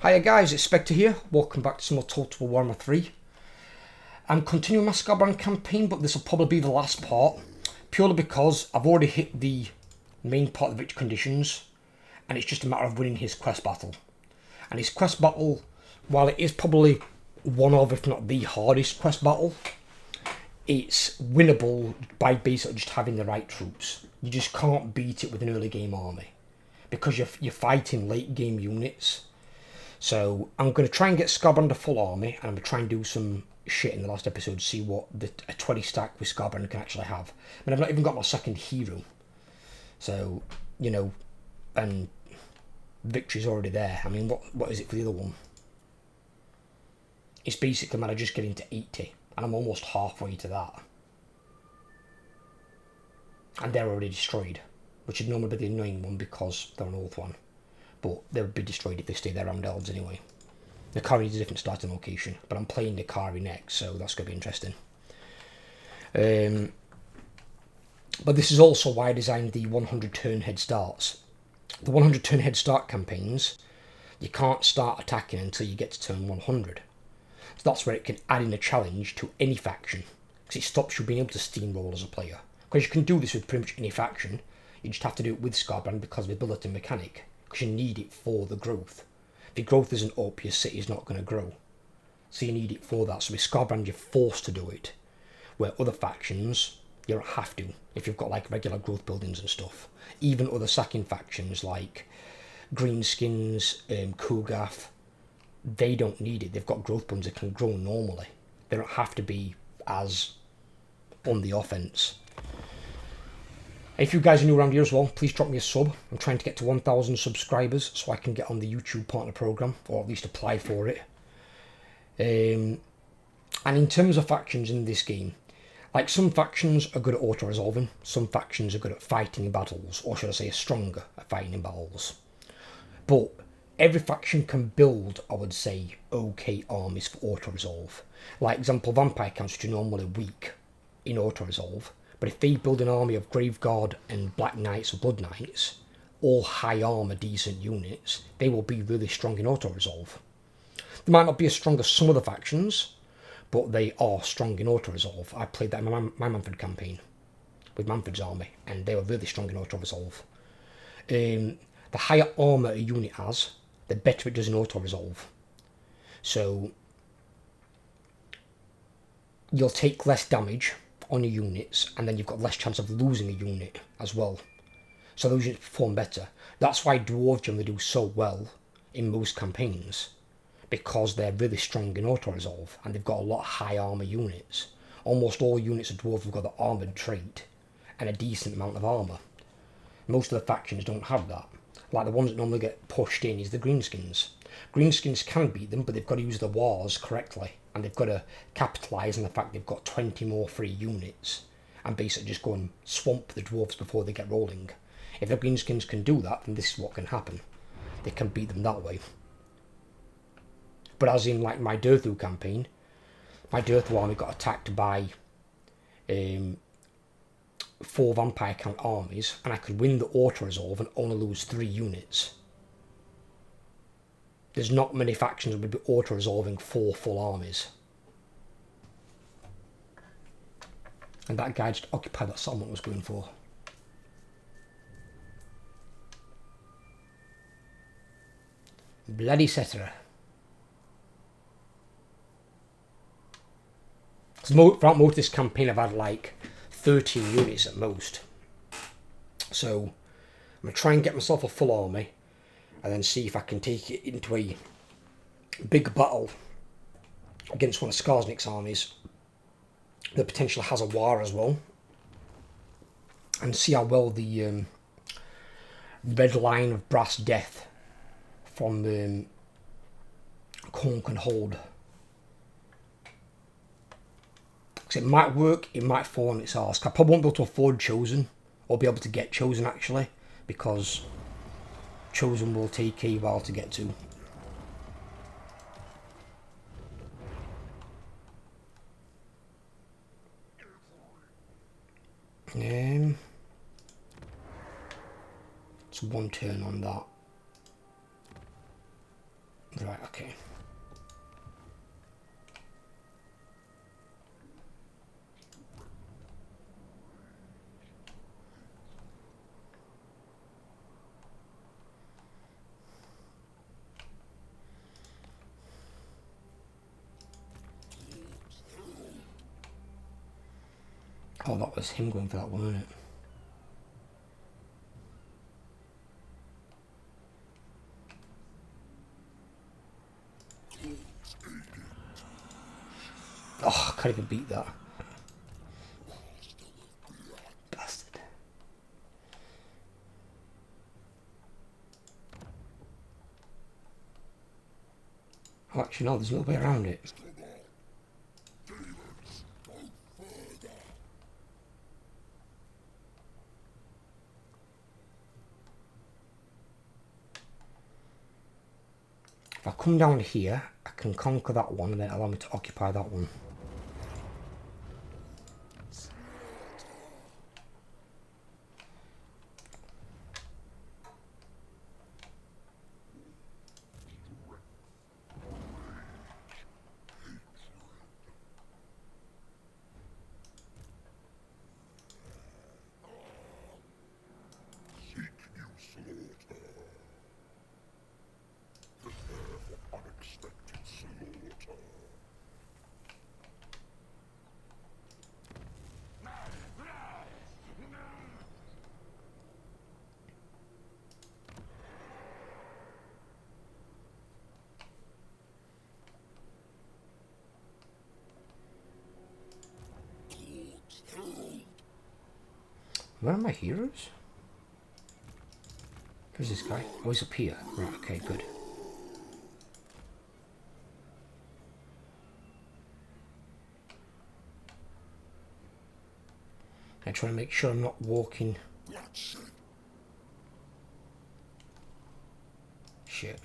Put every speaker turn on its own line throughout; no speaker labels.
Hiya guys, it's Spectre here. Welcome back to some more Total Warhammer 3. I'm continuing my Skarbrand campaign, but this will probably be the last part. Purely because I've already hit the main part of the victory conditions, and it's just a matter of winning his quest battle. And his quest battle, while it is probably one of, if not the hardest quest battle, it's winnable by basically just having the right troops. You just can't beat it with an early game army, because you're fighting late game units. So I'm going to try and get Skarbrand a full army, and I'm going to try and do some shit in the last episode to see what a 20 stack with Skarbrand can actually have. I mean, I've not even got my second hero. So, you know, and victory's already there. I mean, what is it for the other one? It's basically a matter of just getting to 80, and I'm almost halfway to that. And they're already destroyed, which would normally be the annoying one because they're an old one. But they would be destroyed if they stay there around elves anyway. Nikari is a different starting location, but I'm playing Nikari next, so that's going to be interesting. But this is also why I designed the 100 turn head starts. The 100 turn head start campaigns, you can't start attacking until you get to turn 100. So that's where it can add in a challenge to any faction, because it stops you being able to steamroll as a player. Because you can do this with pretty much any faction, you just have to do it with Skarbrand because of the ability mechanic. Because you need it for the growth. If your growth isn't up, your city's not going to grow. So you need it for that. So with Skarbrand, you're forced to do it. Where other factions, you don't have to. If you've got like regular growth buildings and stuff. Even other sacking factions like Greenskins, Kugath, they don't need it. They've got growth buildings that can grow normally. They don't have to be as on the offense. If you guys are new around here as well, please drop me a sub. I'm trying to get to 1,000 subscribers so I can get on the YouTube partner program, or at least apply for it. And in terms of factions in this game, like some factions are good at auto-resolving, some factions are good at fighting in battles, or should I say are stronger at fighting in battles. But every faction can build, I would say, okay armies for auto-resolve. Like example, vampire counts, which are normally weak in auto-resolve. But if they build an army of Graveguard and Black Knights or Blood Knights, all high armour decent units, they will be really strong in auto-resolve. They might not be as strong as some other factions, but they are strong in auto-resolve. I played that in my Manfred campaign with Manfred's army, and they were really strong in auto-resolve. The higher armour a unit has, the better it does in auto-resolve. So you'll take less damage on your units, and then you've got less chance of losing a unit as well. So those units perform better. That's why dwarves generally do so well in most campaigns, because they're really strong in auto-resolve, and they've got a lot of high armour units. Almost all units of dwarves have got the armoured trait, and a decent amount of armour. Most of the factions don't have that. Like the ones that normally get pushed in is the Greenskins. Greenskins can beat them, but they've got to use the wars correctly. And they've got to capitalise on the fact they've got 20 more free units and basically just go and swamp the dwarves before they get rolling. If the Greenskins can do that, then this is what can happen. They can beat them that way. But as in like my Durthu campaign, my Durthu army got attacked by 4 vampire count armies, and I could win the auto-resolve and only lose 3 units. There's not many factions that would be auto-resolving 4 full armies. And that guy just occupied that settlement I was going for. Bloody Cetera. Throughout most of this campaign I've had like 13 units at most. So I'm going to try and get myself a full army, and then see if I can take it into a big battle against one of Skarsnik's armies that potentially has a war as well, and see how well the red line of brass death from Khorne can hold. Because it might work, it might fall on its arse. I probably won't be able to afford Chosen, or be able to get Chosen actually, because Chosen will take a while to get to. It's 1 turn on that. Right, okay. Oh, that was him going for that one, wasn't it? Oh, I can't even beat that. Bastard. Oh, actually, no, there's no way around it. If I come down here, I can conquer that one and then allow me to occupy that one. Where are my heroes? Where's this guy? Oh, he's up here. Right, okay, good. I try to make sure I'm not walking. Shit.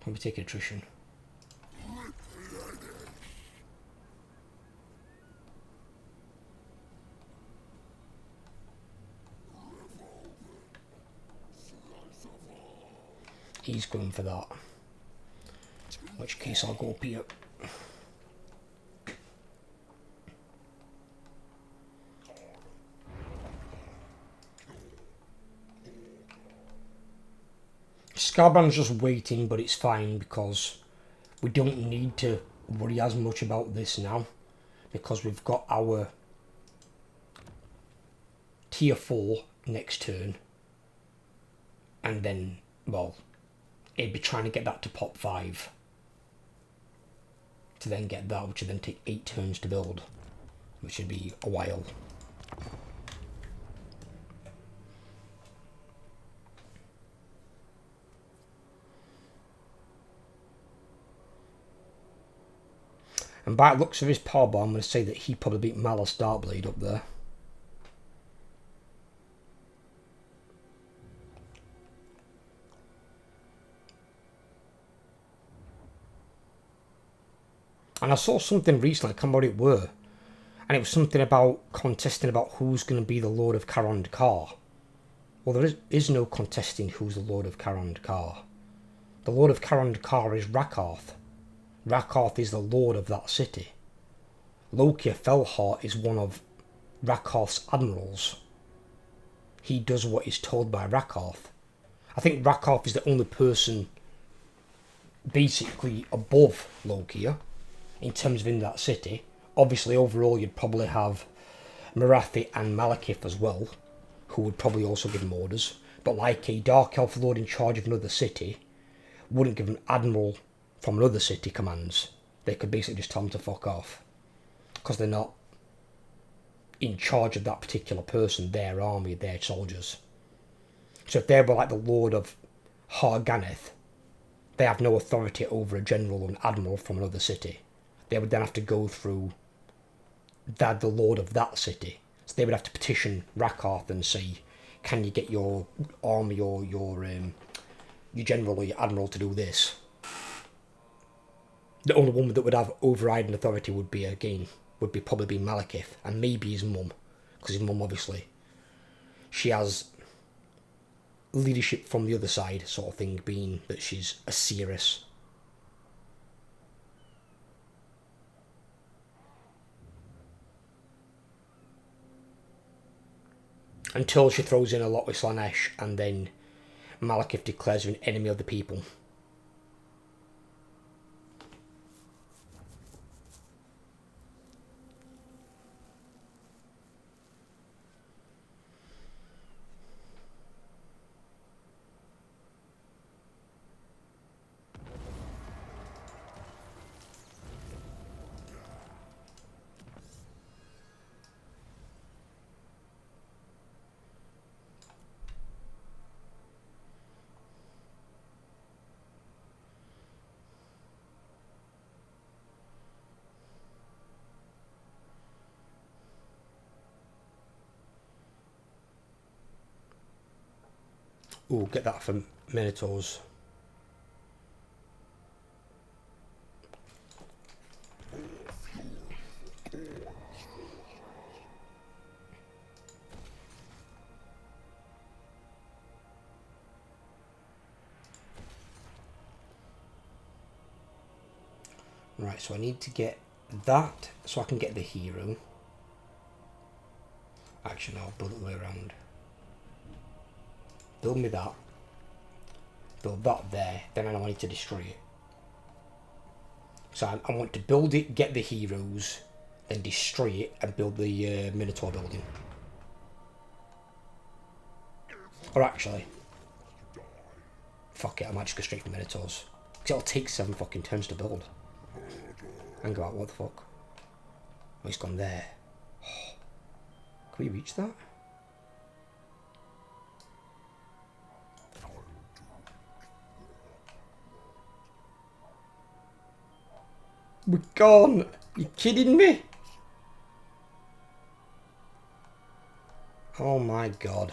Let me take attrition. He's going for that. In which case I'll go up here. Skarbrand's just waiting, but it's fine because we don't need to worry as much about this now because we've got our tier 4 next turn, and then, well, it'd be trying to get that to pop 5 to then get that, which would then take 8 turns to build, which would be a while. And by the looks of his power bar, I'm going to say that he probably beat Malice Darkblade up there. And I saw something recently, I can't remember what it were, and it was something about contesting about who's going to be the Lord of Karond-Kar. Well, there is no contesting who's the Lord of Karond-Kar. The Lord of Karond-Kar is Rakarth. Rakarth is the Lord of that city. Loki Fellheart is one of Rakarth's admirals. He does what is told by Rakarth. I think Rakarth is the only person basically above Loki in terms of in that city. Obviously, overall, you'd probably have Marathi and Malekith as well, who would probably also give him orders. But like a Dark Elf Lord in charge of another city wouldn't give an admiral from another city commands. They could basically just tell them to fuck off, because they're not in charge of that particular person, their army, their soldiers. So if they were like the Lord of Harganeth, they have no authority over a general or an admiral from another city. They would then have to go through that, the Lord of that city. So they would have to petition Rakarth and say, can you get your army or your general or your admiral to do this? The only one that would have overriding authority would be probably be Malekith, and maybe his mum, because his mum obviously, she has leadership from the other side, sort of thing, being that she's a seeress. Until she throws in a lot with Slanesh, and then Malekith declares her an enemy of the people. Ooh, get that for Minotaurs. Right, so I need to get that so I can get the hero. Actually, no, I'll build it the way around. Build me that. Build that there. Then I need to destroy it. So I want to build it, get the heroes, then destroy it and build the Minotaur building. Or actually, fuck it, I might just go straight for Minotaurs. Because it'll take 7 fucking turns to build. And go out, what the fuck? Oh, it's gone there. Oh. Can we reach that? We're gone! You kidding me? Oh my god.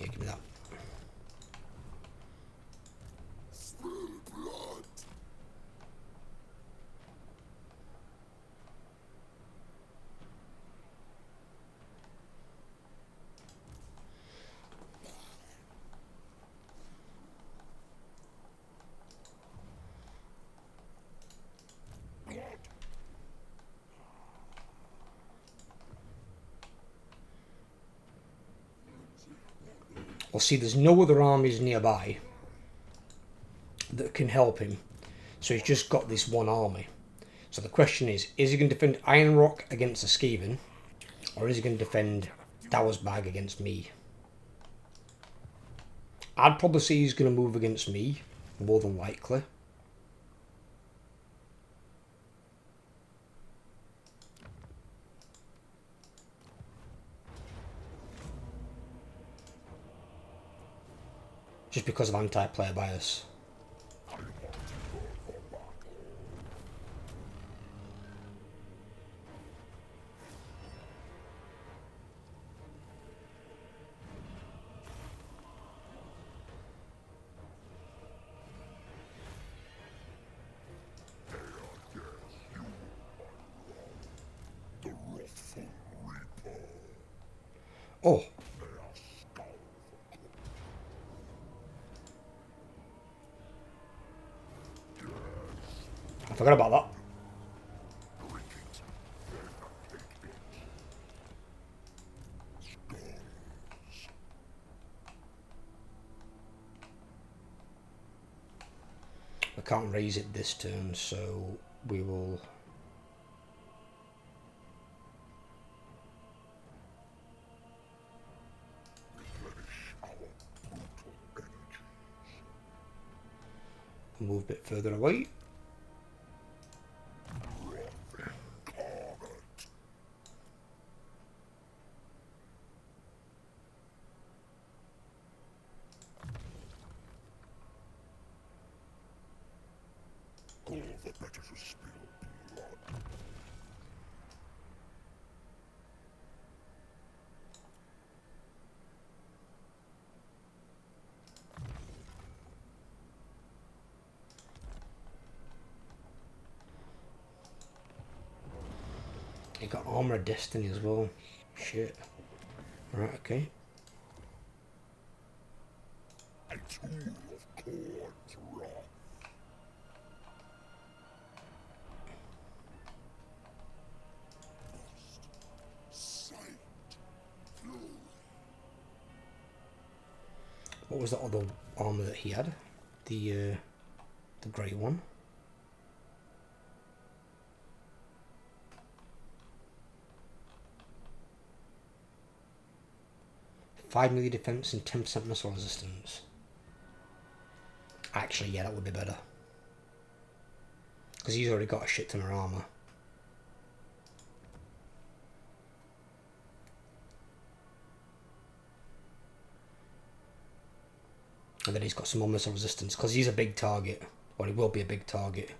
Yeah, give me that. Well, see, there's no other armies nearby that can help him. So he's just got this one army. So the question is he going to defend Iron Rock against the Skaven? Or is he going to defend Dowersbag against me? I'd probably say he's going to move against me, more than likely. Just because of anti-player bias. Oh. I forgot about that. I can't raise it this turn, so we will... move a bit further away. You got Armor of Destiny as well. Shit. Right, okay.
A tool of Khorne's wrath. Sight, fury.
What was that other armor that he had? The grey one. 5 melee defense and 10% missile resistance. Actually, yeah, that would be better. Because he's already got a shit ton of armor. And then he's got some more missile resistance, because he's a big target. Well, he will be a big target.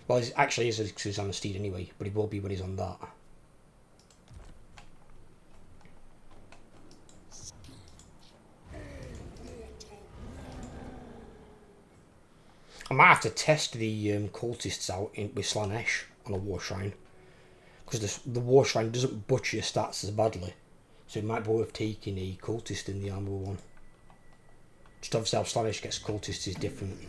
Well, he actually is because he's on a steed anyway, but he will be when he's on that. I might have to test the cultists out with Slanesh on a war shrine. Because the war shrine doesn't butcher your stats as badly. So it might be worth taking a cultist in the armor one. Just obviously how Slanesh gets cultists is different.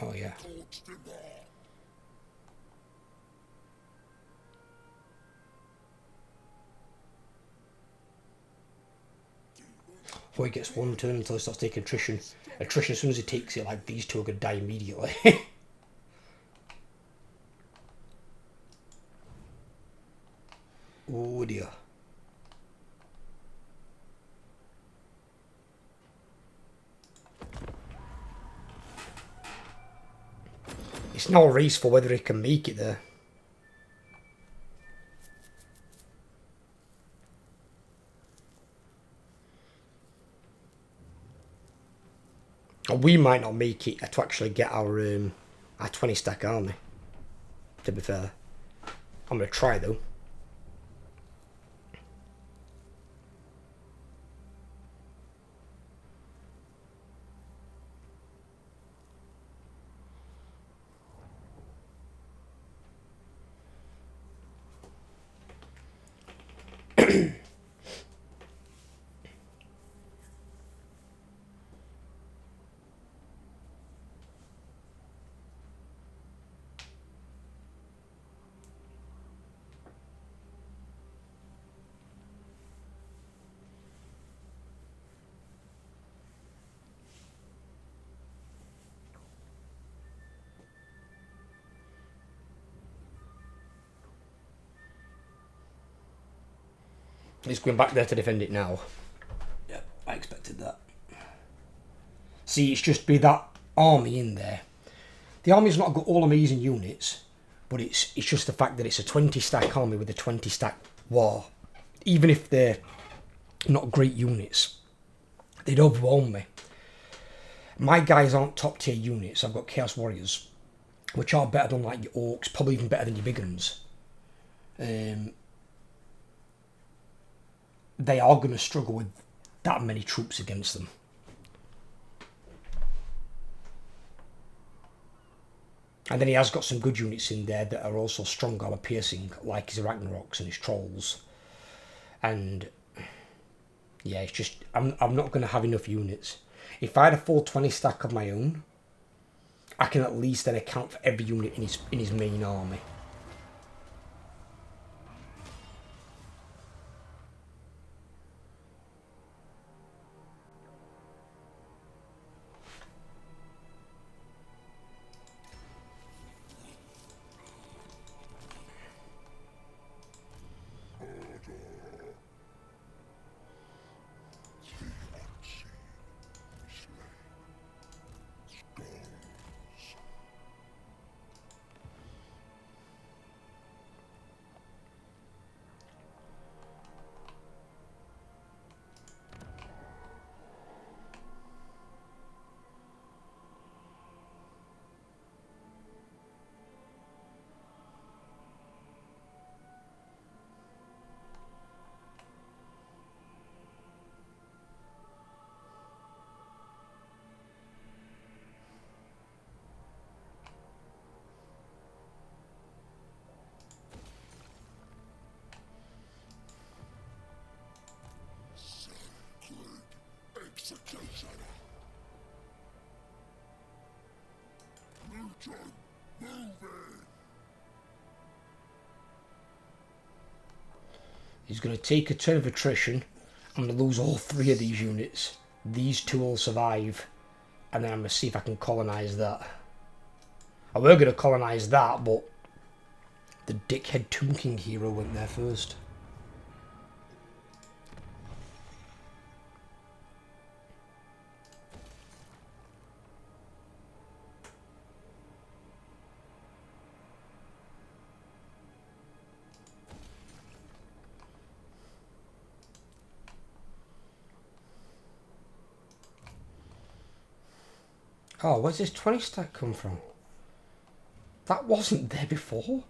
Oh yeah. Before he gets one turn until he starts taking attrition. Attrition, as soon as he takes it, like, these two are going to die immediately. Oh dear. It's not a race for whether he can make it there. We might not make it to actually get our 20 stack army, to be fair. I'm going to try though. He's going back there to defend it now. Yep, I expected that. See, it's just be that army in there. The army's not got all amazing units, but it's just the fact that it's a 20 stack army with a 20 stack war. Even if they're not great units, they'd overwhelm me. My guys aren't top tier units. I've got Chaos Warriors, which are better than like your Orcs, probably even better than your big guns. They are going to struggle with that many troops against them. And then he has got some good units in there that are also strong armor piercing, like his Ragnaroks and his Trolls. And yeah, it's just, I'm not going to have enough units. If I had a full 20 stack of my own, I can at least then account for every unit in his main army. He's going to take a turn of attrition. I'm going to lose all 3 of these units. These 2 will survive. And then I'm going to see if I can colonise that. I were going to colonise that, but the dickhead Tomb King hero went there first. Oh, where's this 20 stack come from? That wasn't there before.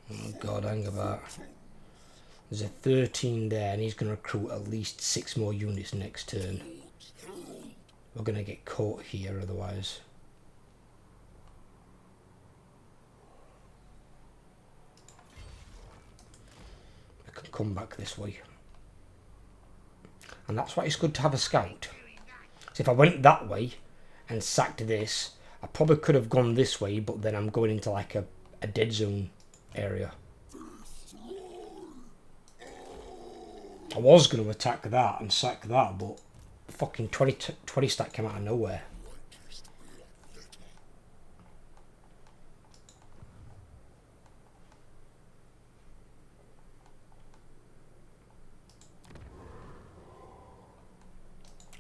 Oh god, hang about. There's a 13 there and he's going to recruit at least 6 more units next turn. We're going to get caught here otherwise. Come back this way, and that's why it's good to have a scout. So if I went that way and sacked this, I probably could have gone this way, but then I'm going into like a dead zone area. I was going to attack that and sack that, but fucking 20 stack came out of nowhere.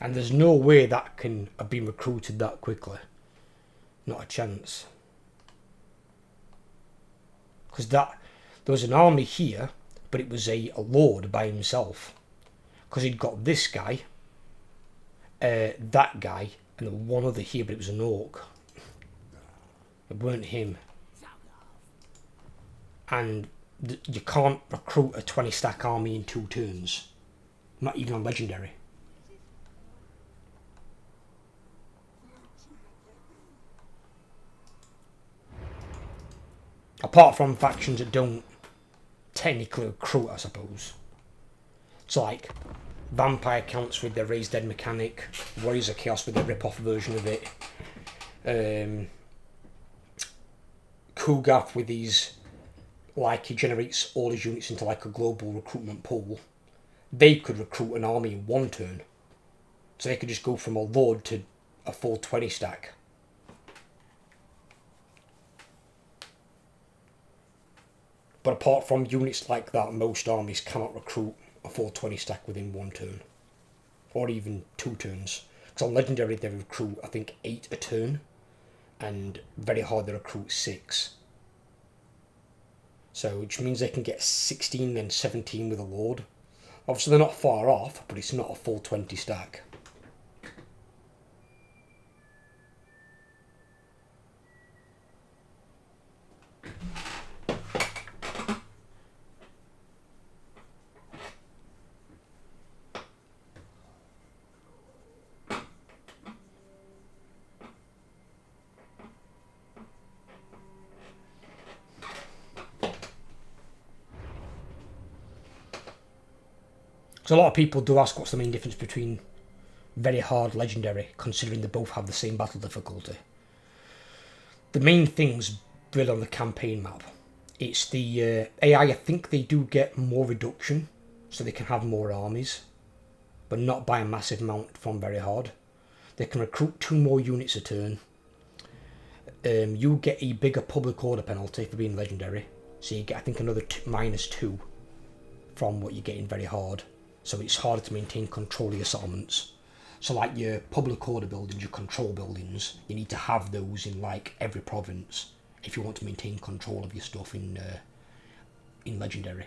And there's no way that can have been recruited that quickly. Not a chance. Because there was an army here, but it was a lord by himself. Because he'd got this guy, that guy, and one other here, but it was an orc. It weren't him. And you can't recruit a 20 stack army in 2 turns. Not even on legendary. Apart from factions that don't technically recruit, I suppose. So like, Vampire counts with their Raised Dead mechanic, Warriors of Chaos with their rip-off version of it, Kugath with these, like he generates all his units into like a global recruitment pool. They could recruit an army in 1 turn. So they could just go from a lord to a full 20 stack. But apart from units like that, most armies cannot recruit a full 20 stack within 1 turn. Or even 2 turns. Because on Legendary they recruit, I think, 8 a turn. And very hard they recruit 6. So, which means they can get 16 and 17 with a Lord. Obviously they're not far off, but it's not a full 20 stack. So a lot of people do ask what's the main difference between very hard legendary, considering they both have the same battle difficulty. The main thing's really on the campaign map. It's the AI, I think they do get more reduction, so they can have more armies, but not by a massive amount from very hard. They can recruit 2 more units a turn. You get a bigger public order penalty for being legendary, so you get I think another -2 from what you get in very hard. So it's harder to maintain control of your settlements. So like your public order buildings, your control buildings, you need to have those in like every province if you want to maintain control of your stuff in legendary.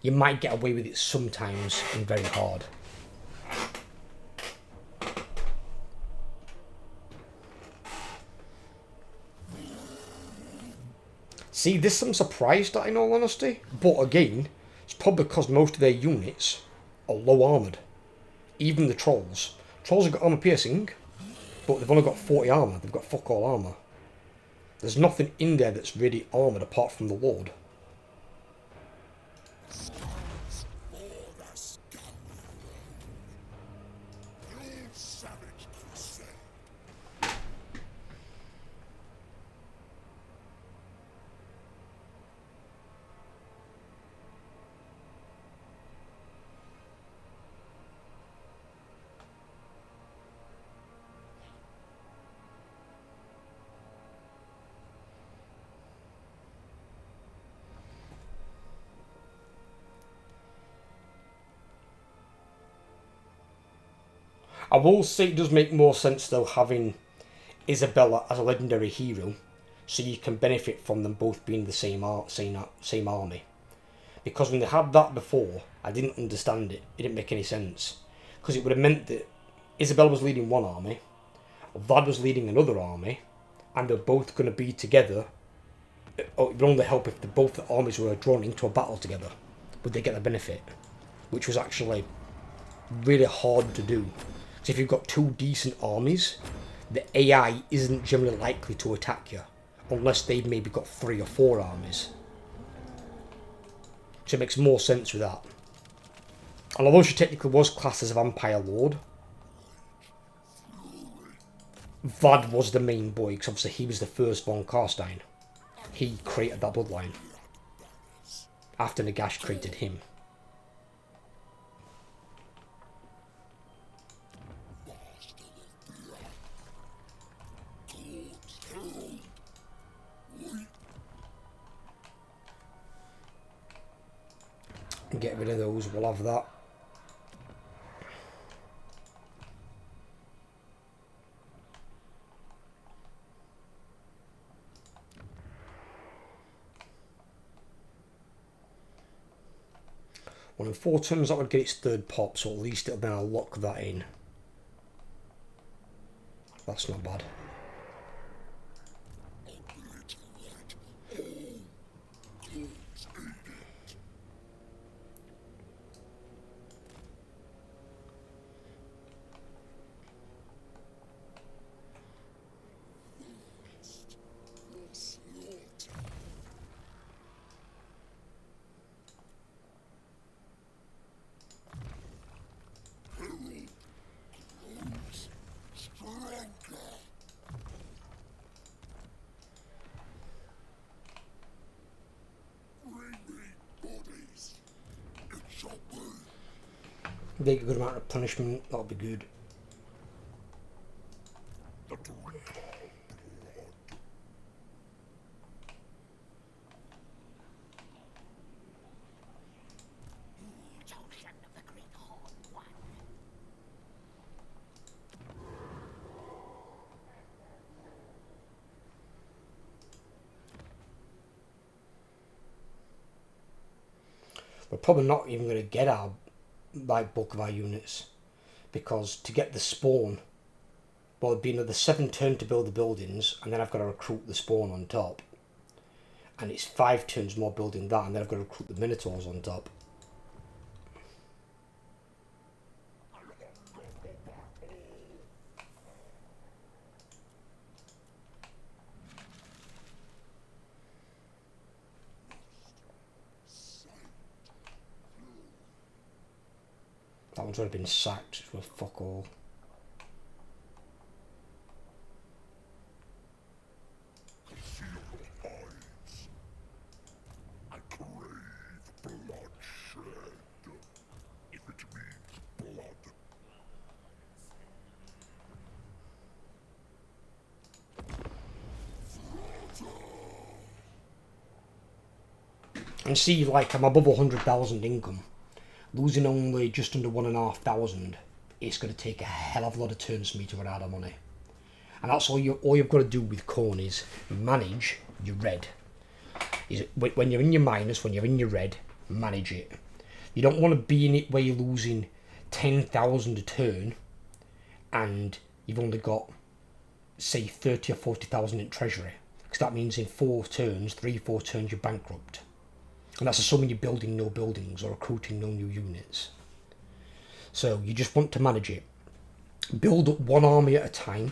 You might get away with it sometimes in very hard. See, this I'm surprised at in all honesty, but again, it's probably because most of their units are low armoured. Even the trolls. Trolls have got armour piercing, but they've only got 40 armour. They've got fuck all armour. There's nothing in there that's really armoured apart from the Lord. I will say it does make more sense though having Isabella as a legendary hero, so you can benefit from them both being the same army. Because when they had that before, I didn't understand it. It didn't make any sense. Because it would have meant that Isabella was leading one army, Vlad was leading another army, and they're both going to be together. It would only help if both the armies were drawn into a battle together. Would they get the benefit? Which was actually really hard to do. So if you've got two decent armies, the AI isn't generally likely to attack you, unless they've maybe got 3 or 4 armies. So it makes more sense with that. And although she technically was classed as a vampire lord, Vlad was the main boy, because obviously he was the first von Karstein. He created that bloodline, after Nagash created him. Get rid of those, we'll have that. Well, in 4 turns that would get its 3rd pop, so at least it'll then lock that in. That's not bad. Take a good amount of punishment, that'll be good. We're probably not even going to get our bulk of our units, because to get the spawn, well, it'd be another 7 turns to build the buildings, and then I've got to recruit the spawn on top, and it's 5 turns more building that, and then I've got to recruit the minotaurs on top. That one's already been sacked for fuck all.
I crave bloodshed, if it means blood.
And see, like, I'm above 100,000 income. Losing only just under 1,500, it's going to take a hell of a lot of turns for me to run out of money. And that's all you've got to do with Khorne is manage your red. When you're in your minus, when you're in your red, manage it. You don't want to be in it where you're losing 10,000 a turn and you've only got, say, 30 or 40,000 in treasury. Because that means in 4 turns, 3-4 turns, you're bankrupt. And that's assuming you're building no buildings or recruiting no new units. So you just want to manage it. Build up one army at a time.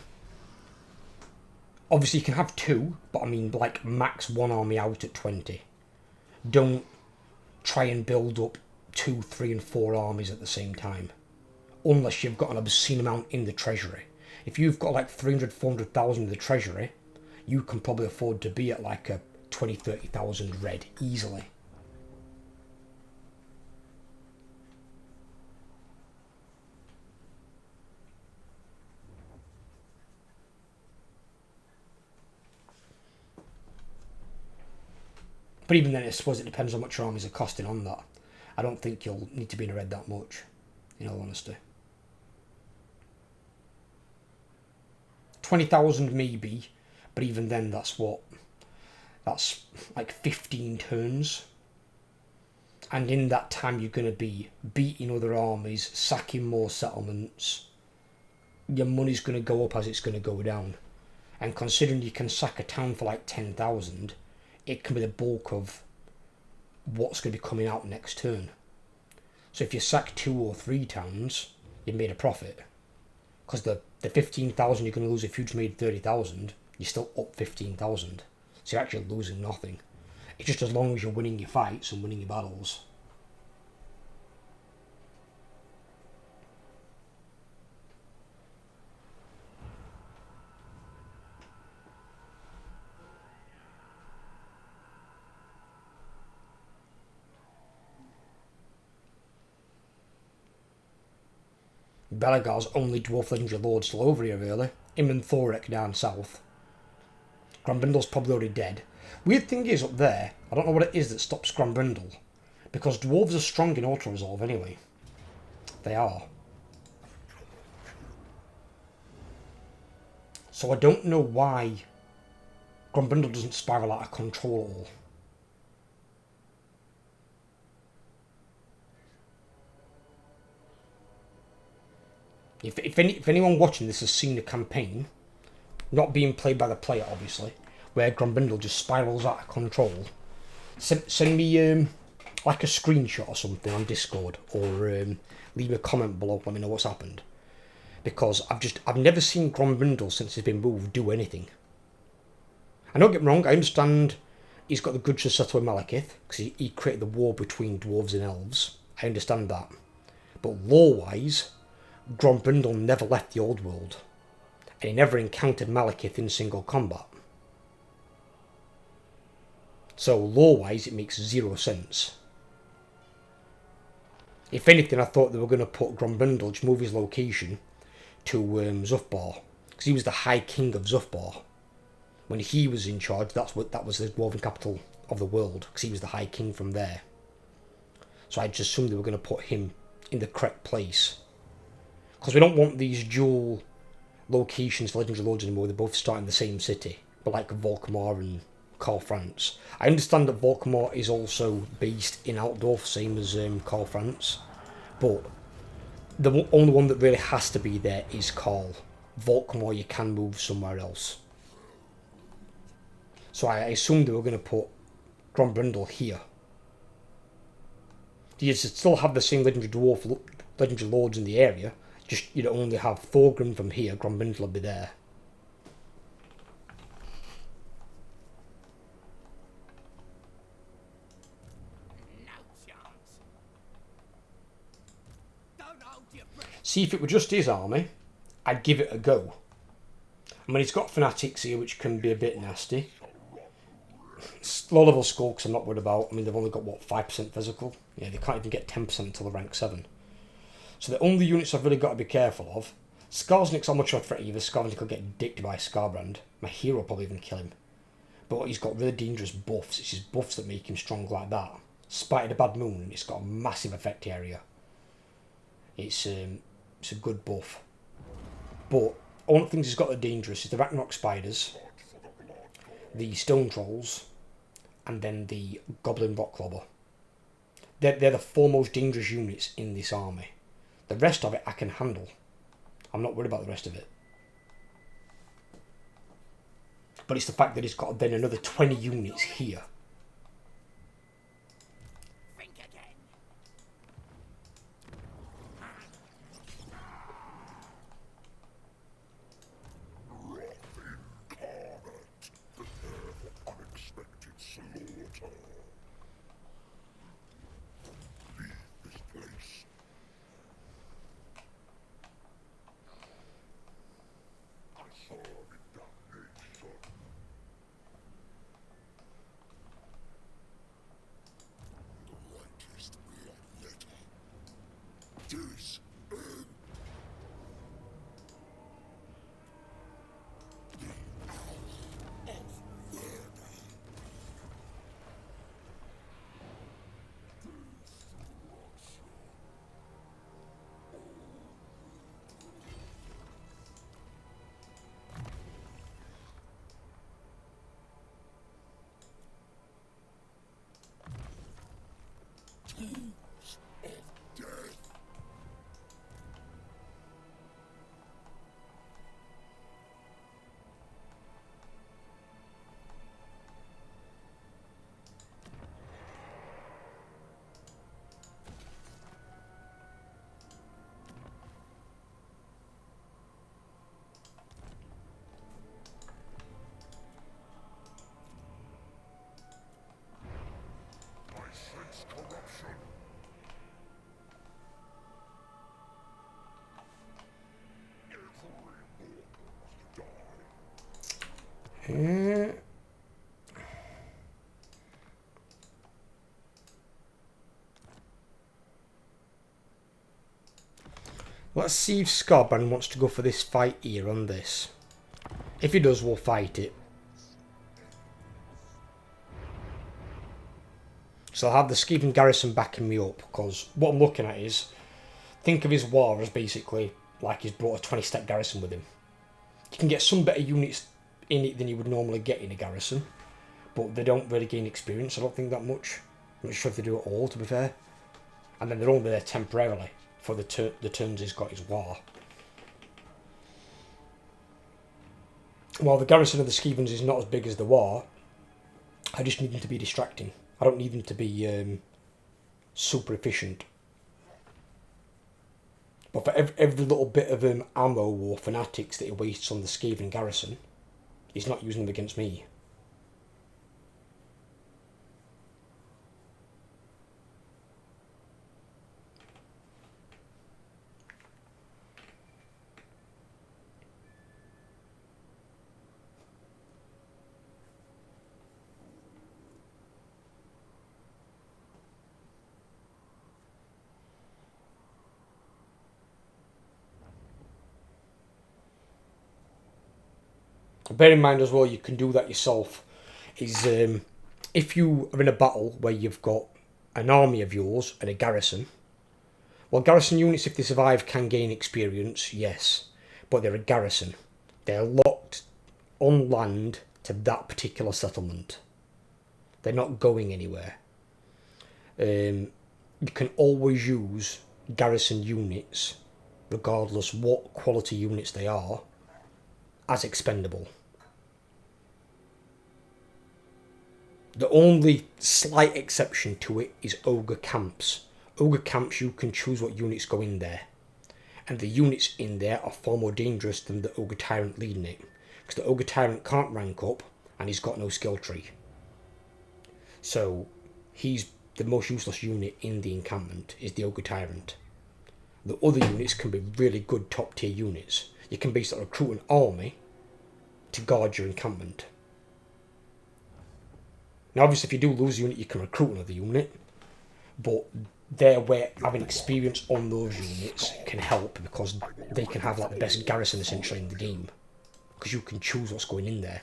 Obviously, you can have two, but I mean, like, max one army out at 20. Don't try and build up 2, 3, and 4 armies at the same time. Unless you've got an obscene amount in the treasury. If you've got like 300, 400,000 in the treasury, you can probably afford to be at like a 20, 30,000 red easily. But even then, I suppose it depends on what your armies are costing on that. I don't think you'll need to be in a red that much, in all honesty. 20,000 maybe, but even then, that's like 15 turns. And in that time, you're going to be beating other armies, sacking more settlements. Your money's going to go up as it's going to go down. And considering you can sack a town for like 10,000, it can be the bulk of what's going to be coming out next turn. So if you sack 2 or 3 towns, you've made a profit. Because the 15,000 you're going to lose if you just made 30,000, you're still up 15,000. So you're actually losing nothing. It's just as long as you're winning your fights and winning your battles. Belagar's only dwarf legendary lord still over here, really. Him and Thorek down south. Granbrindle's probably already dead. Weird thing is, up there, I don't know what it is that stops Granbrindle. Because dwarves are strong in auto-resolve anyway. They are. So I don't know why Granbrindle doesn't spiral out of control at all. If anyone watching this has seen the campaign, not being played by the player obviously, where Granbrindle just spirals out of control, send me like a screenshot or something on Discord, or leave a comment below, let me know what's happened. Because I've never seen Granbrindle since he's been moved do anything. And don't get me wrong, I understand he's got the grudge to settle with Malekith, because he created the war between dwarves and elves. I understand that. But lore-wise, Granbrindle never left the old world, and he never encountered Malekith in single combat. So lore-wise, it makes 0 sense. If anything, I thought they were going to put Granbrindle, just move his location to Zufbar, because he was the High King of Zufbar. When he was in charge, that was the dwarven capital of the world, because he was the High King from there. So I just assumed they were going to put him in the correct place. Because we don't want these dual locations for Legendary Lords anymore. They both start in the same city, but like Volkmar and Khorne. I understand that Volkmar is also based in Altdorf, same as Khorne, but the only one that really has to be there is Khorne. Volkmar you can move somewhere else. So I assumed they were going to put Granbrindle here. You still have the same Legendary Lords in the area, just you'd only have Thorgrim from here, Granbrindle would be there. See, if it were just his army, I'd give it a go. I mean, he's got Fanatics here, which can be a bit nasty. Low-level Skulks I'm not worried about. I mean, they've only got, what, 5% physical? Yeah, they can't even get 10% until they're rank 7. So the only units I've really got to be careful of... Skarsnik's not much of a threat either. Skarsnik will get dicked by Skarbrand. My hero will probably even kill him. But he's got really dangerous buffs. It's his buffs that make him strong like that. Spite of the Bad Moon, it's got a massive effect area. It's a good buff. But one of the things he's got that are dangerous is the Ragnarok Spiders, the Stone Trolls, and then the Goblin Rockclobber. They're the 4 most dangerous units in this army. The rest of it I can handle. I'm not worried about the rest of it. But it's the fact that it's got then another 20 units here.
Think again.
Okay. Let's see if Skarbrand wants to go for this fight here on this. If he does, we'll fight it. So I'll have the Skaven garrison backing me up, because what I'm looking at is, think of his war as basically like he's brought a 20-step garrison with him. You can get some better units in it than you would normally get in a garrison, but they don't really gain experience, I don't think, that much. I'm not sure if they do at all, to be fair. And then they're only there temporarily for the turns he's got his war. While the garrison of the Skevens is not as big as the war, I just need them to be distracting. I don't need them to be super efficient. But for every little bit of ammo or fanatics that he wastes on the Skaven garrison, he's not using them against me. Bear in mind as well, you can do that yourself, is if you are in a battle where you've got an army of yours and a garrison, well, garrison units, if they survive, can gain experience, yes, but they're a garrison. They're locked on land to that particular settlement. They're not going anywhere. You can always use garrison units, regardless what quality units they are, as expendable. The only slight exception to it is ogre camps. Ogre camps, you can choose what units go in there, and the units in there are far more dangerous than the ogre tyrant leading it, because the ogre tyrant can't rank up and he's got no skill tree, so he's the most useless unit in the encampment is the ogre tyrant. The other units can be really good top tier units. You can basically recruit an army to guard your encampment. Now obviously if you do lose a unit you can recruit another unit, but there where having experience on those units can help, because they can have like the best garrison essentially in the game, because you can choose what's going in there.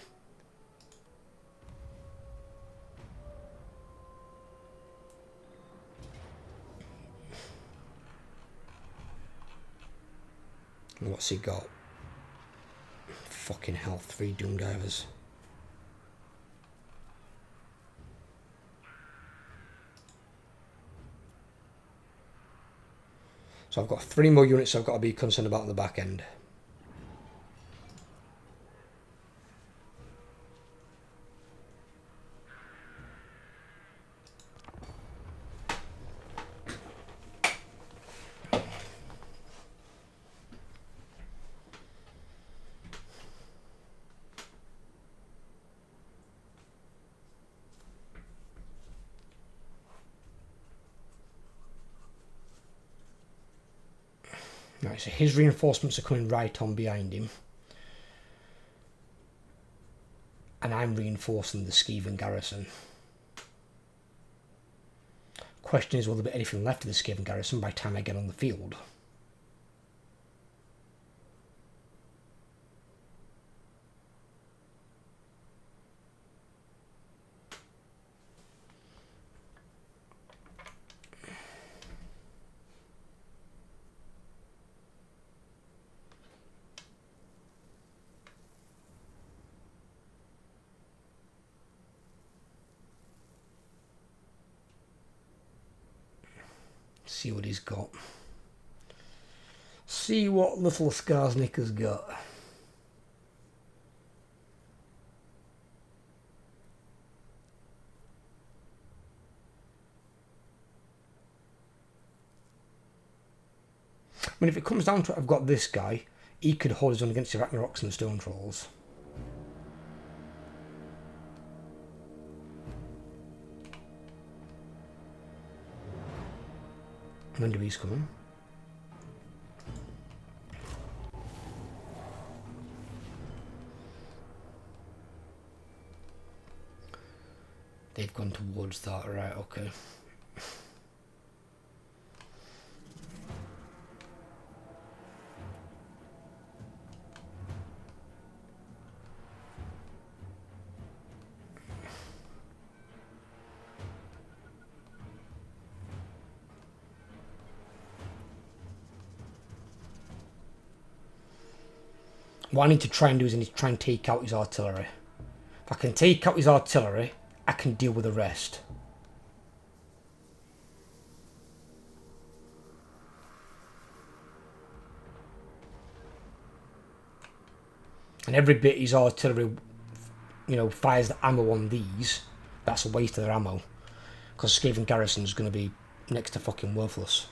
And what's he got? Fucking hell, 3 Doom Divers. So I've got 3 more units I've got to be concerned about at the back end. Right, so his reinforcements are coming right on behind him. And I'm reinforcing the Skaven garrison. Question is, will there be anything left of the Skaven garrison by the time I get on the field? See what he's got. See what little Skarsnik has got. I mean, if it comes down to it, I've got this guy. He could hold his own against the Ragnaroks and the Stone Trolls. When do he's coming? They've gone towards that, right, okay. What I need to try and do is I need to try and take out his artillery. If I can take out his artillery, I can deal with the rest. And every bit his artillery, you know, fires the ammo on these, that's a waste of their ammo. Because Skaven Garrison is going to be next to fucking worthless.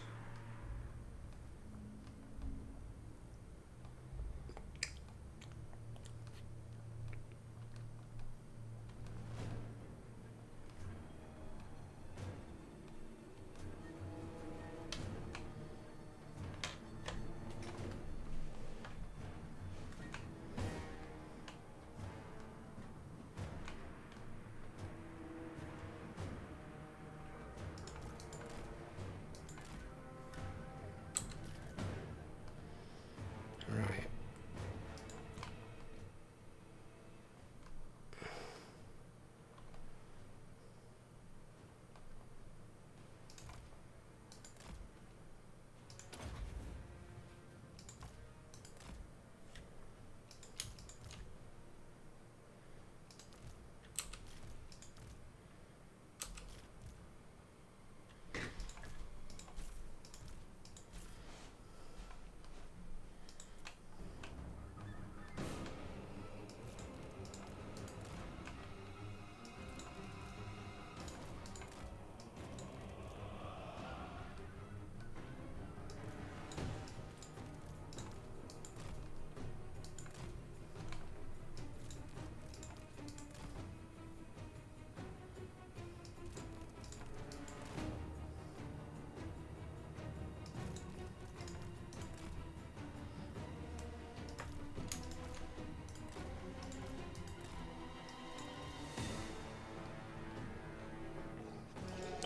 Right.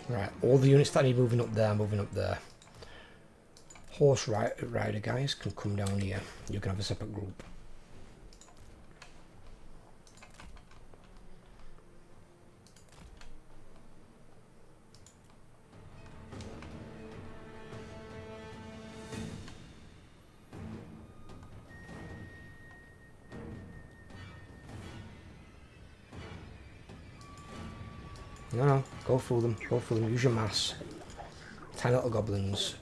Right, all the units that I need moving up there, moving up there. Horse rider guys can come down here. You can have a separate group. No, go through them, go through them, use your mass. Tiny little goblins.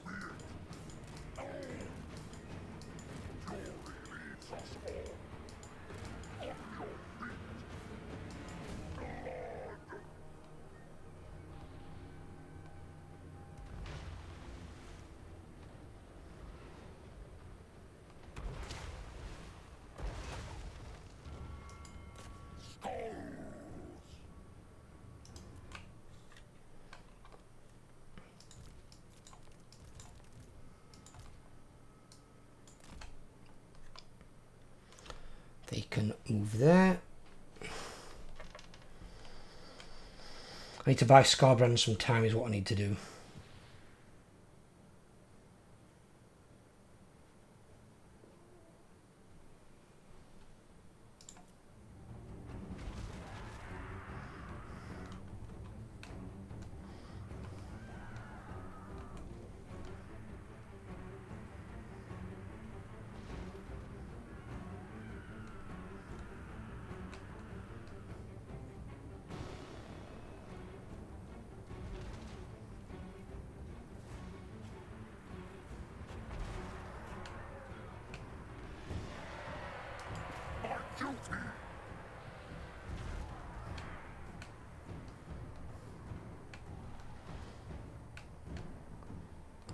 They can move there. I need to buy Skarbrand some time is what I need to do.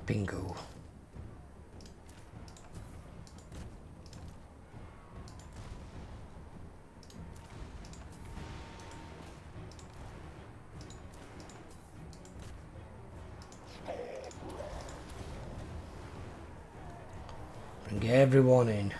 Bingo. Bring everyone in.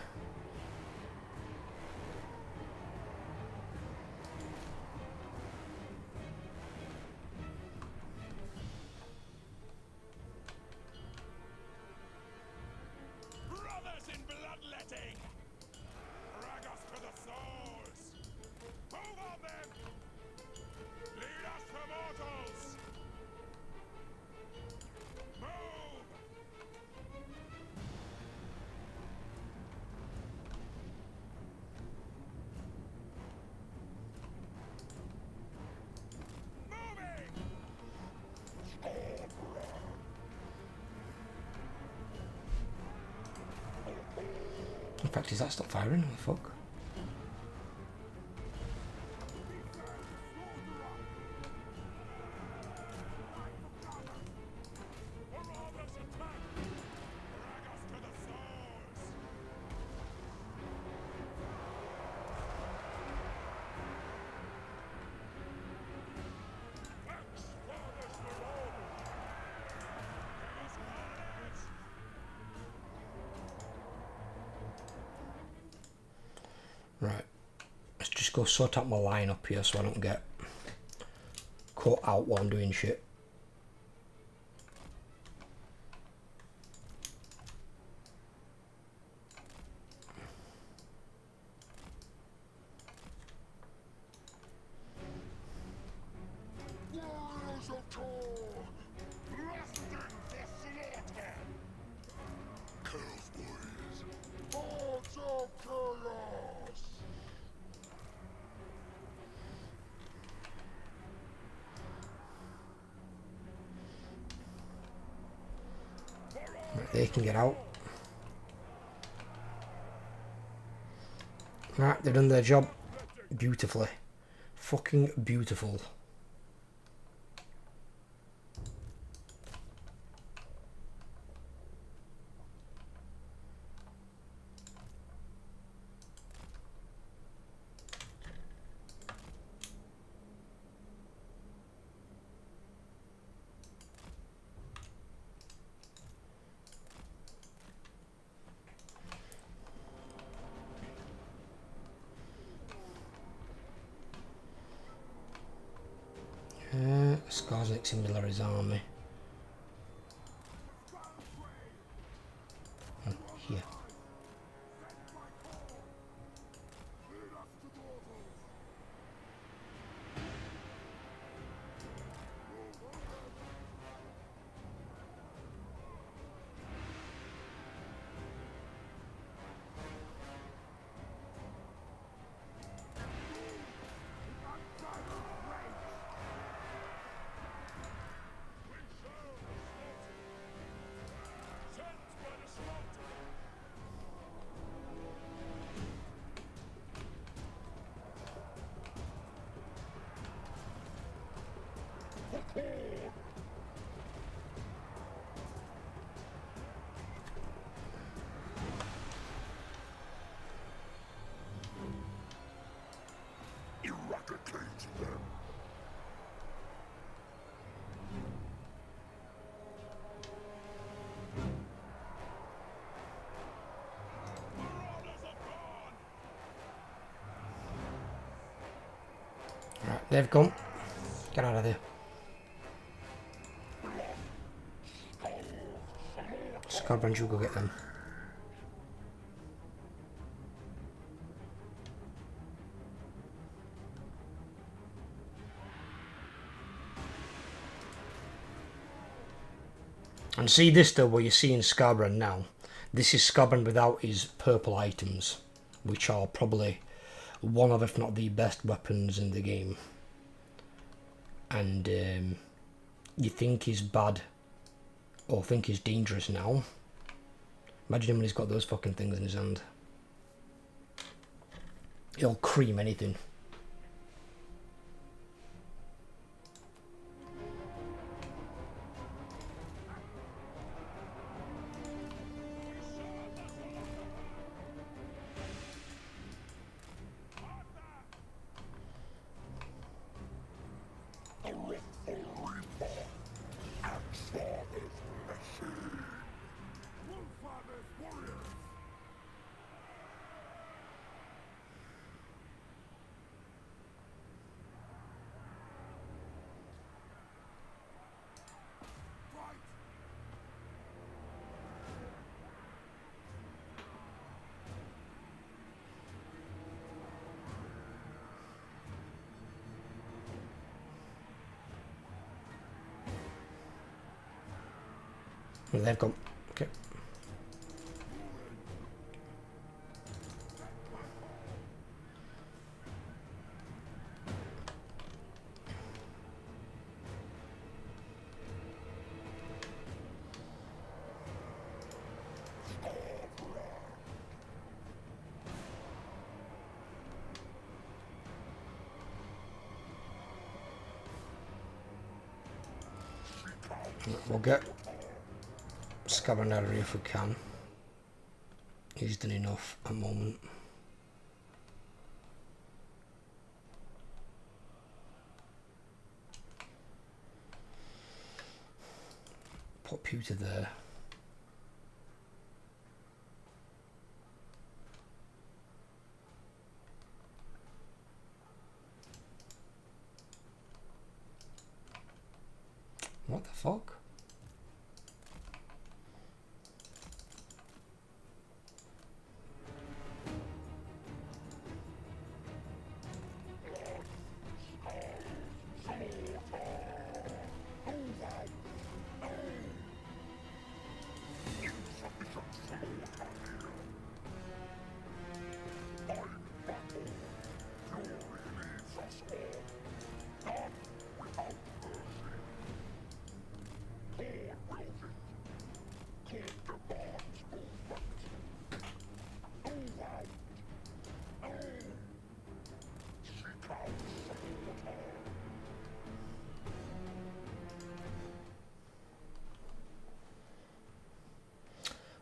fact, is that stop firing? What the fuck? Right. Let's just go sort out my line up here so I don't get caught out while I'm doing shit.
Warriors of Khorne, lusting for slaughter. Chaos boys, hordes of chaos.
Right, they can get out. Right, they've done their job beautifully. Fucking beautiful. Skarsnik's in Military's army. Here.
Eradicate them.
Right, they've gone. Get out of there. Skarbrand, you go get them. And see this though, where you're seeing Skarbrand now. This is Skarbrand without his purple items, which are probably one of, if not the best weapons in the game. And you think he's bad, or think he's dangerous now. Imagine him when he's got those fucking things in his hand. He'll cream anything. Well, they've gone. Okay. We'll get Skarbrand out of here if we can. He's done enough at the moment. Put Pewter there. What the fuck?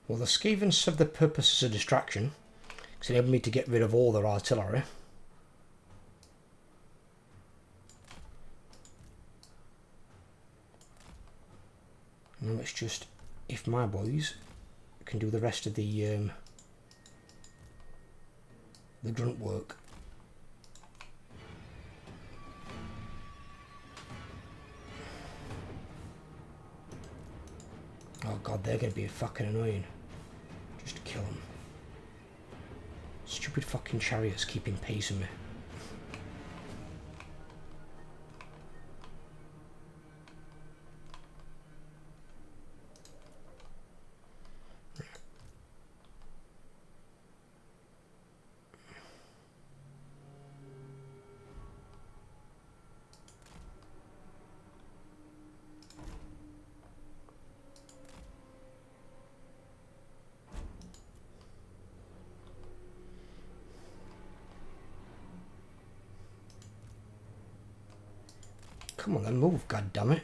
Well, the Skavens serve the purpose as a distraction, because it enabled me to get rid of all their artillery. Now it's just if my boys can do the rest of the grunt work. Oh god, they're going to be fucking annoying. Just kill them. Stupid fucking chariots keeping pace with me. Come on then, move, goddammit.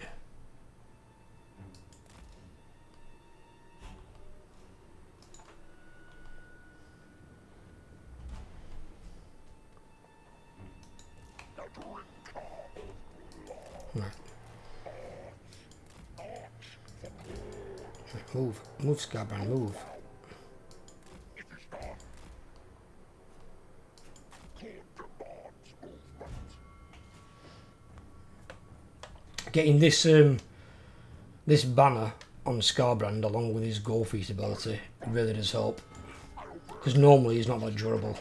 Right. Right, move. Move, Skarbrand, move. Getting this this banner on Skarbrand along with his Gore Feast ability really does help, because normally he's not that durable,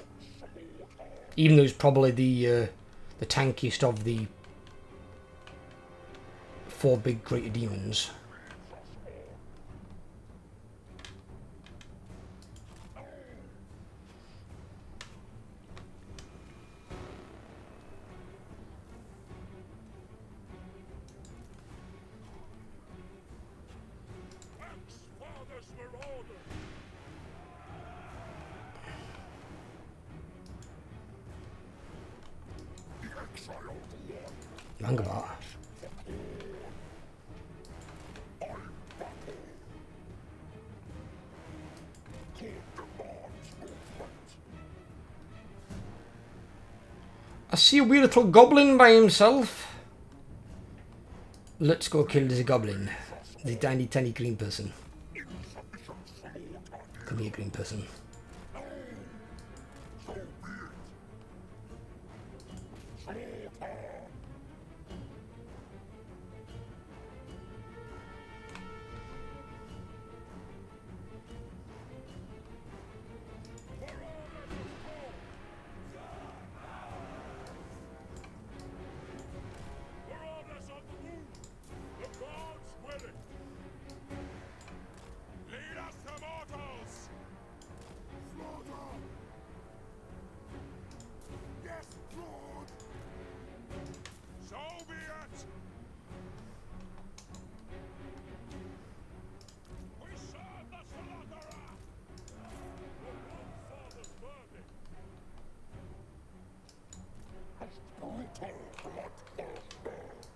even though he's probably the tankiest of the 4 big greater demons. Hang about. I see a wee little goblin by himself. Let's go kill this goblin. The tiny, tiny green person. Come here, green person.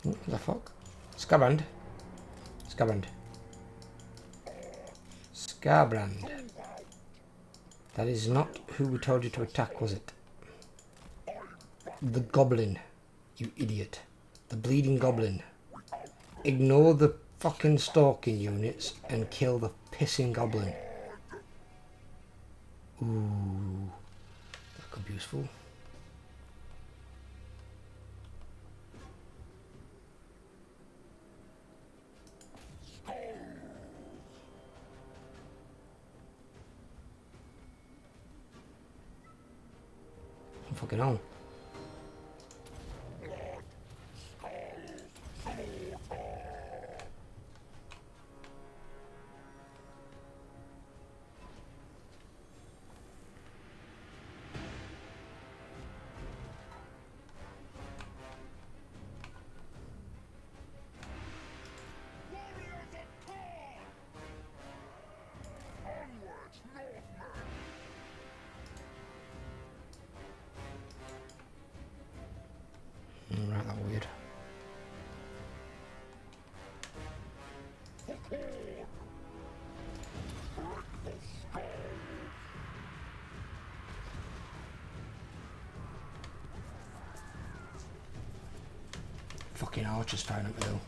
What the fuck? Skarbrand. Skarbrand. Skarbrand. That is not who we told you to attack, was it? The goblin. You idiot. The bleeding goblin. Ignore the fucking stalking units and kill the pissing goblin. Ooh. That could be useful. Fucking hell. Right, that's weird. Fucking archers firing at me though.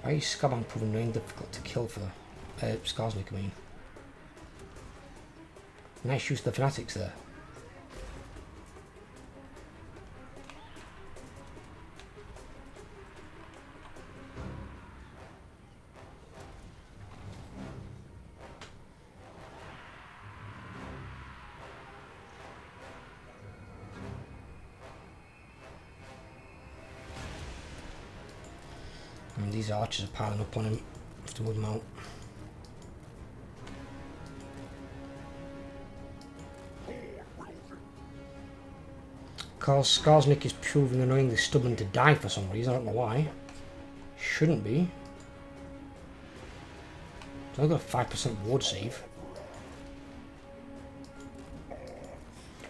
Why is Skarbrand proving very difficult to kill for Skarsnik, I mean? Nice use of the fanatics there. And these archers are piling up on him. Have to move them out. Because Skarsnik is proving annoyingly stubborn to die for some reason, I don't know why. Shouldn't be. He's only got a 5% ward save.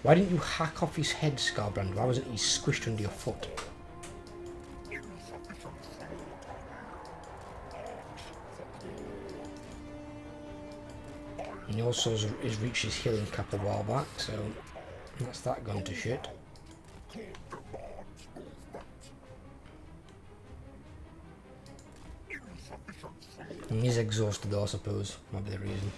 Why didn't you hack off his head, Skarbrand? Why wasn't he squished under your foot? And he also has reached his healing cap a while back, so that's that gone to shit. And he's exhausted though, I suppose. Might be the reason.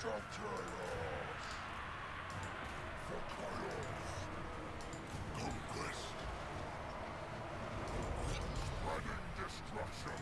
Of chaos. For chaos. Conquest. Spreading destruction.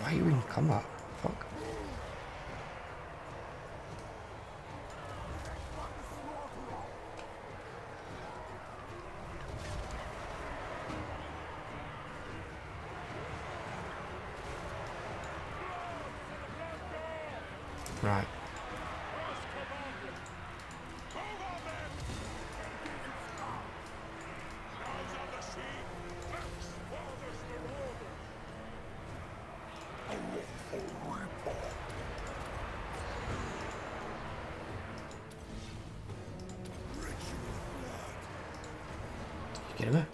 Why are you in combat? Fuck. Right. Get him.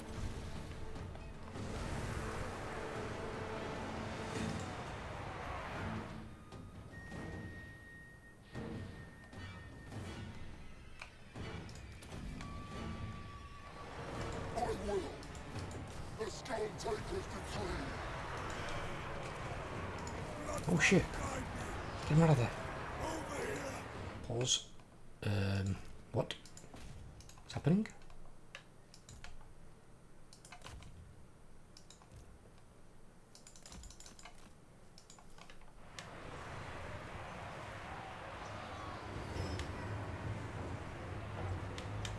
I will. The Skull Taker's decree.
Oh shit. Get him out of there. Pause. What? What's happening?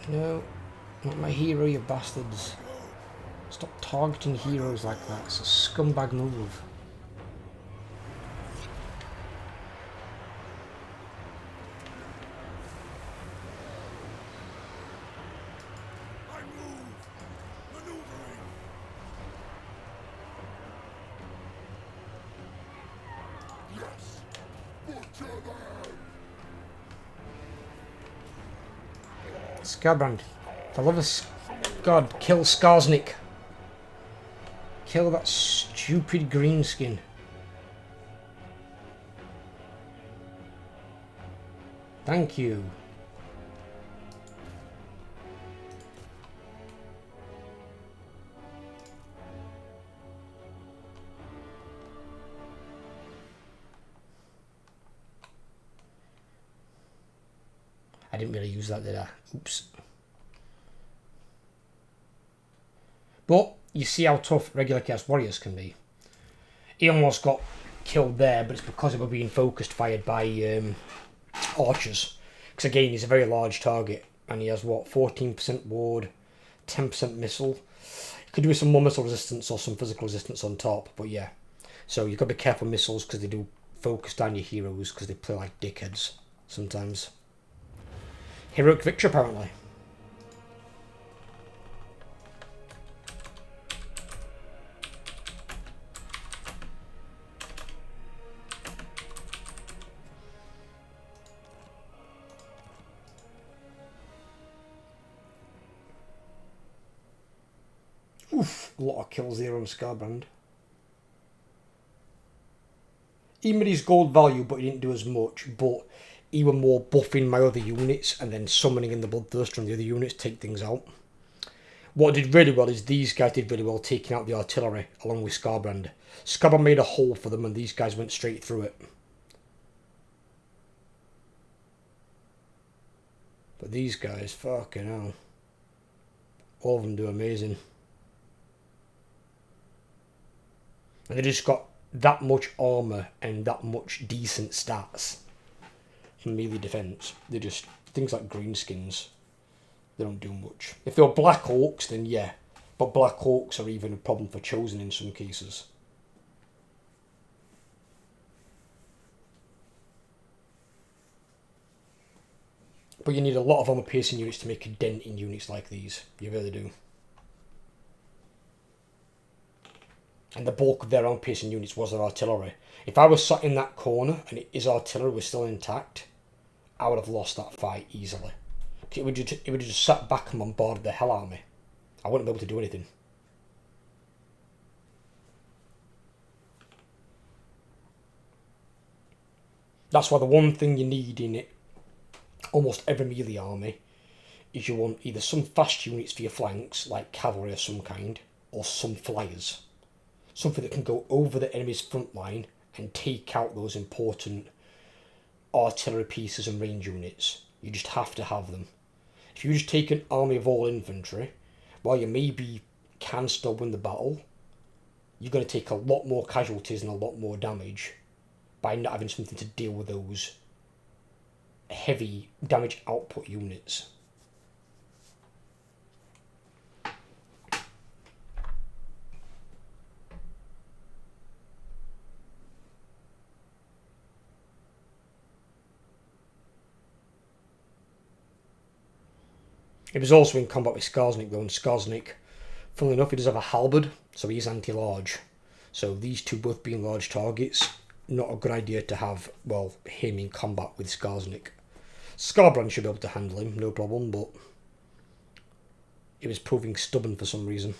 No, not my hero, you bastards. Stop targeting heroes like that. It's a scumbag move.
I move. Maneuvering. Yes. Butcher them.
Skarbrand. For love of God, kill Skarsnik. Kill that stupid green skin. Thank you. I didn't really use that, did I? Oops. But you see how tough regular Chaos Warriors can be. He almost got killed there, but it's because it was being focused fired by archers. Because again, he's a very large target, and he has what, 14% ward, 10% missile. Could do with some more missile resistance or some physical resistance on top, but yeah. So you've got to be careful missiles because they do focus down your heroes because they play like dickheads sometimes. Heroic victory, apparently. Oof, a lot of kills there on Skarbrand. He made his gold value, but he didn't do as much. But he were more buffing my other units and then summoning in the Bloodthirster on the other units to take things out. What did really well is these guys did really well taking out the artillery along with Skarbrand. Skarbrand made a hole for them and these guys went straight through it. But these guys, fucking hell. All of them do amazing. And they just got that much armour and that much decent stats from melee defence. They're just things like greenskins. They don't do much. If they were Black Hawks, then yeah. But Black Hawks are even a problem for Chosen in some cases. But you need a lot of armour piercing units to make a dent in units like these. You really do. And the bulk of their armor piercing units was their artillery. If I was sat in that corner and his artillery was still intact, I would have lost that fight easily. It would have just sat back and bombarded the hell out of me. I wouldn't be able to do anything. That's why the one thing you need in it, almost every melee army, is you want either some fast units for your flanks, like cavalry of some kind, or some flyers. Something that can go over the enemy's front line and take out those important artillery pieces and range units. You just have to have them. If you just take an army of all infantry, while you maybe can still win the battle, you're going to take a lot more casualties and a lot more damage by not having something to deal with those heavy damage output units. It was also in combat with Skarsnik though, and Skarsnik, funnily enough, he does have a halberd, so he's anti-large. So these two both being large targets, not a good idea to have, well, him in combat with Skarsnik. Skarbrand should be able to handle him, no problem, but he was proving stubborn for some reason.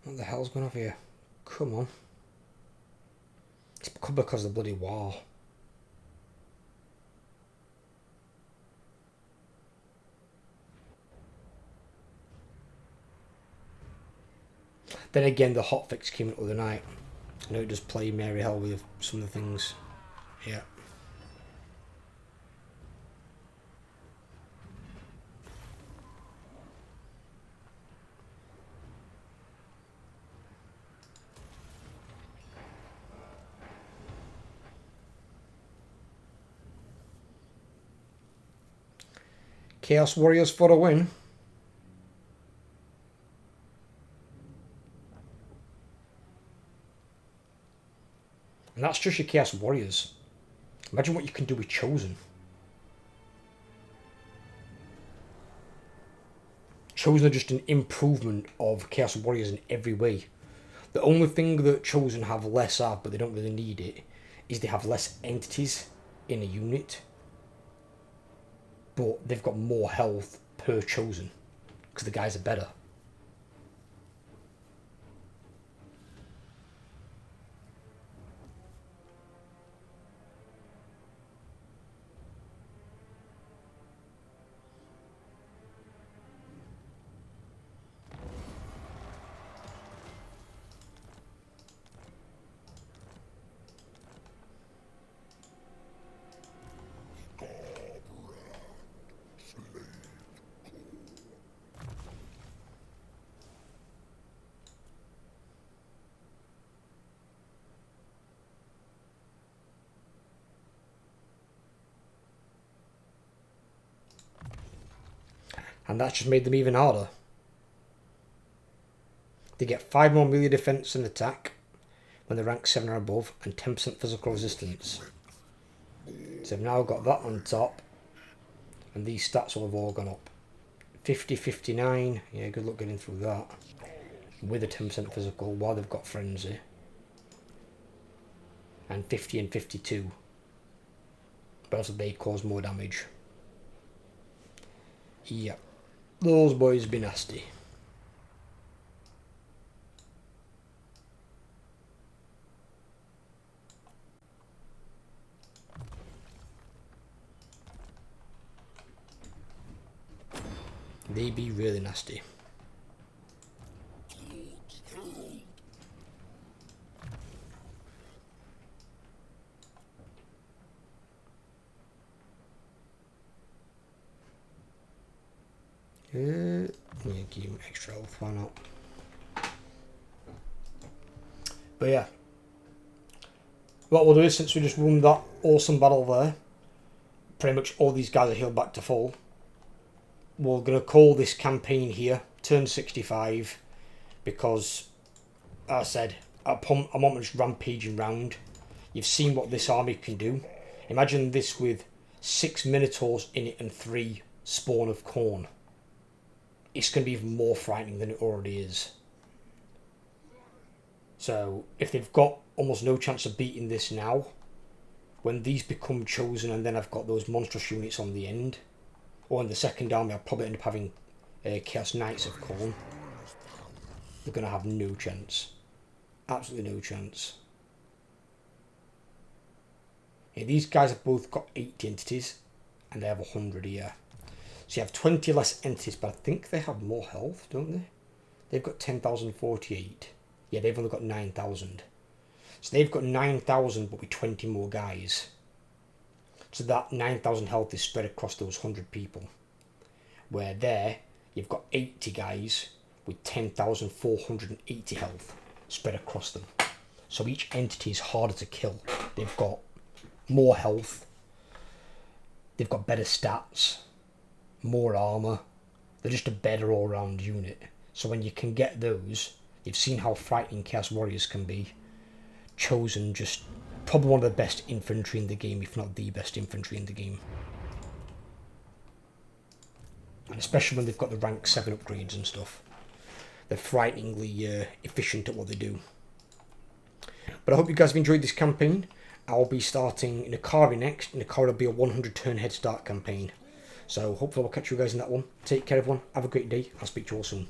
What the hell's going on here? Come on. It's because of the bloody war. Then again, the hotfix came out the other night. I know it does play Mary Hell with some of the things. Yeah. Chaos Warriors for a win. And that's just your Chaos Warriors. Imagine what you can do with Chosen. Chosen are just an improvement of Chaos Warriors in every way. The only thing that Chosen have less of, but they don't really need it, is they have less entities in a unit. But they've got more health per Chosen, because the guys are better. And that's just made them even harder. They get 5 more melee defense and attack when they're rank 7 or above, and 10% physical resistance. So they've now got that on top, and these stats will have all gone up. 50, 59, yeah, good luck getting through that. With a 10% physical, while they've got frenzy. And 50 and 52. But also they cause more damage. Yep. Those boys be nasty. They be really nasty. Yeah, give him extra health, why not? But yeah, what we'll do is, since we just won that awesome battle there, pretty much all these guys are healed back to full. We're going to call this campaign here turn 65, because, as I said, I'm almost rampaging round. You've seen what this army can do. Imagine this with 6 Minotaurs in it and 3 spawn of Khorne. It's going to be even more frightening than it already is. So if they've got almost no chance of beating this now, when these become chosen and then I've got those monstrous units on the end, or in the second army I'll probably end up having Chaos Knights of Khorne, they're going to have no chance. Absolutely no chance. Yeah, these guys have both got 80 entities and they have 100 here. So you have 20 less entities, but I think they have more health, don't they? They've got 10,048. Yeah, they've only got 9,000. So they've got 9,000 but with 20 more guys. So that 9,000 health is spread across those 100 people. Where there, you've got 80 guys with 10,480 health spread across them. So each entity is harder to kill. They've got more health. They've got better stats. More armour. They're just a better all-round unit. So when you can get those, you've seen how frightening Chaos Warriors can be. Chosen, just probably one of the best infantry in the game, if not the best infantry in the game. And especially when they've got the rank 7 upgrades and stuff. They're frighteningly efficient at what they do. But I hope you guys have enjoyed this campaign. I'll be starting Nakari next. Nakari will be a 100 turn head start campaign. So hopefully I'll catch you guys in that one. Take care everyone. Have a great day. I'll speak to you all soon.